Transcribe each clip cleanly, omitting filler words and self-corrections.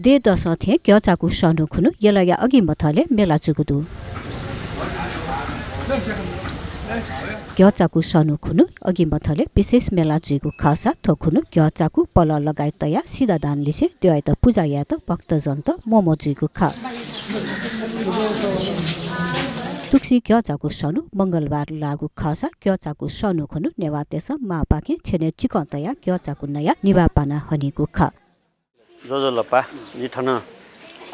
they दस थे क्या चाकु सनु खुनु यलया अघि मथले मेला चुकुदु क्या चाकु सनु खुनु अघि मथले विशेष मेला जुइगु खासा थोखुनु क्या चाकु पल लगायत तया सिधा दान लिसे त्यो त पूजा या त भक्तजन त मोमो जुइगु खा तुक्सी क्या चाकु सनु मंगलबार लागु खासा क्या चाकु सनु खुनु नेवातेस मापाके छेने चिकन तया क्या चाकु नया निवापाना हनिगु खा जोजो लपा जिठन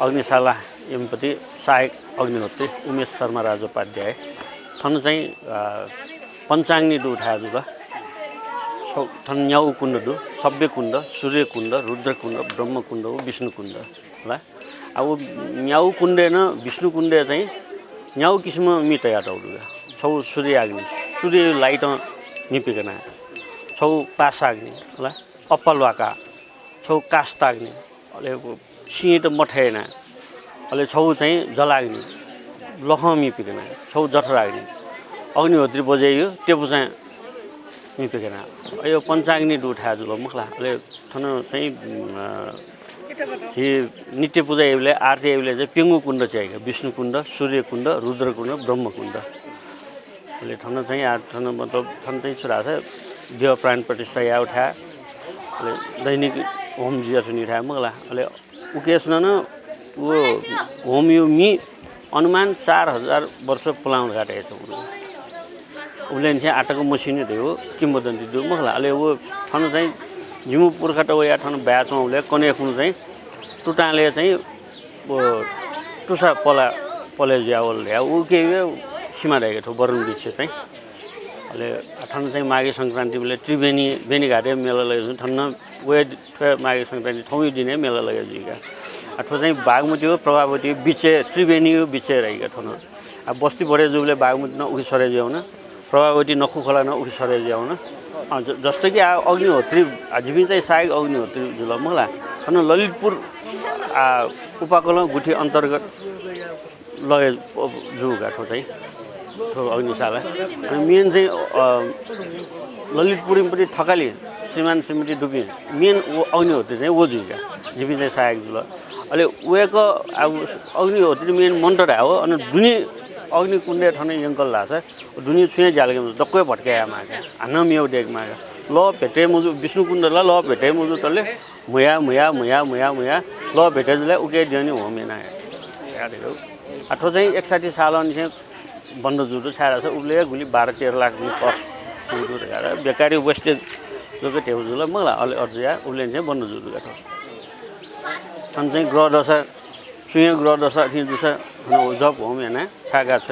अग्निशाला एमपति सहायक अग्निहोत्री उमेश शर्मा राजोपाध्याय थन चाहिँ पञ्चाङ्नी दु उठाए जुल थन न्याउ कुण्ड दु सभ्य कुण्ड सूर्य कुण्ड रुद्र कुण्ड ब्रह्म कुण्ड विष्णु कुण्ड होला अब न्याउ कुण्ड न विष्णु कुण्ड चाहिँ न्याउ किसिम मितया दौडुगा छौ सूर्य अग्नि सूर्य लाइट निपिकना छौ पासा अग्नि होला अप्पलवाका छौ कास्ताग्नि अले सिंह त मठेना अले छौ चाहिँ जलाग्नि लखमी पिकना छौ जठराग्नि अग्निहोत्री बजाइयो टेपु चाहिँ मिपिकना यो पञ्चाग्नि उठा जुल मखला अले थन चाहिँ नित्य पूजा एवले आरती एवले चाहिँ पिङ्गु कुण्ड चाहिँ विष्णु कुण्ड सूर्य कुण्ड रुद्र कुण्ड ब्रह्म कुण्ड अले थन चाहिँ थन मतलब थन चाहिँ छोरा छ देव प्राण प्रतिष्ठा या उठा अले दैनिक होम जिया सुनि रहा मगला अले उकेसन न वो होम यो मी अनुमान 4000 वर्ष पुलाउन गाटे छ उले चाहिँ आटाको मसिन दियो किम्बदन्ती दियो मगला अले वो थन चाहिँ जिमु पुर्खा त या थन ब्याचौं उले कने खुन चाहिँ टुटाले चाहिँ वो टुसा पले ज्यावल ल्या उके सीमा रहेको थियो वरुण बिच चाहिँ अले थन चाहिँ माघे संक्रान्ति बेला त्रिवेणी बेनीघाटे मेला लगेको थन्न वे माघे संक्रान्ति ठौँ दिने मेला लगे जुइका अथवा चाहिँ बागमती हो प्रभावती बिचे त्रिवेणी हो बिचे रहेका थन अब बस्ती परे जुले बागमती न उखि सरे ज्याउन प्रभावती नखु खोला न उखि सरे ज्याउन जस्तो कि अग्निहोत्री जिबिन चाहिँ सहायक अग्निहोत्री जुल मलाई थन ललितपुर उपकल गुठी अन्तर्गत लगे जुगा ठो चाहिँ अग्निशाला मेन चाहिँ ललितपुरपट्टि थकाली सीमान सिमटी डुबी मेन अग्निहोत्री चाहिँ वो जुइका जिबिन चाहिँ सहायक जुल अहिले उएको अब अग्निहोत्री मेन मन्टर हो अनि दुनी अग्नि कुण्ड ठने यङ्कल लाग्छ दुनी छुए जालके दक्कै भट्काया मागा हान्न मेउ डेक मागा ल भेटे मुजु विष्णु कुण्ड ल भेटे मुजु तले मुया मुया मुया मुया मुया ल भेटे जले उके दिने हो मेना यादेको अथवा चाहिँ 61 साल अनि चाहिँ बन्द जुटो छाडा छ उले गुली 12-13 लाख नि कस जुटो हेर बेकारी वेस्टेज जको टेउ जुल मलाई अलि अर्जिया उले चाहिँ बन्द जुटो गाठो छन् चाहिँ ग्रह दशा सुय ग्रह दशा थिन दुसा जब हो मेना थाका छ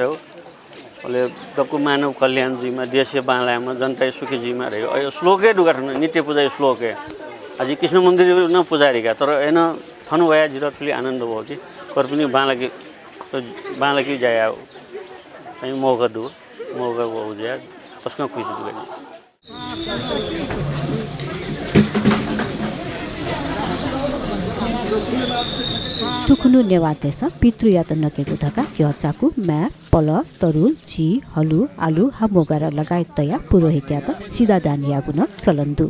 अहिले दक्कु मानव कल्याणजीमा देशीय बालामा जनता सुखीजीमा रह्यो यो श्लोकै दुगाठन नित्य पूजा श्लोकै अझै कृष्ण मन्दिर न पुजारीका तर हैन थनु भया जिरो ठुली आनन्द भयो कि कर पनि बालाकी जाया चाहिँ मौका भयो ज्या त्यसमा खुसी दुगा तुकुनु नेवातेस पितृयात नकेको धका क्या चाकु म्या पल तरुल ची हलु आलु हामोगार लगायत तया पुरोहित्यात सिधा दान यागुन चलन्दु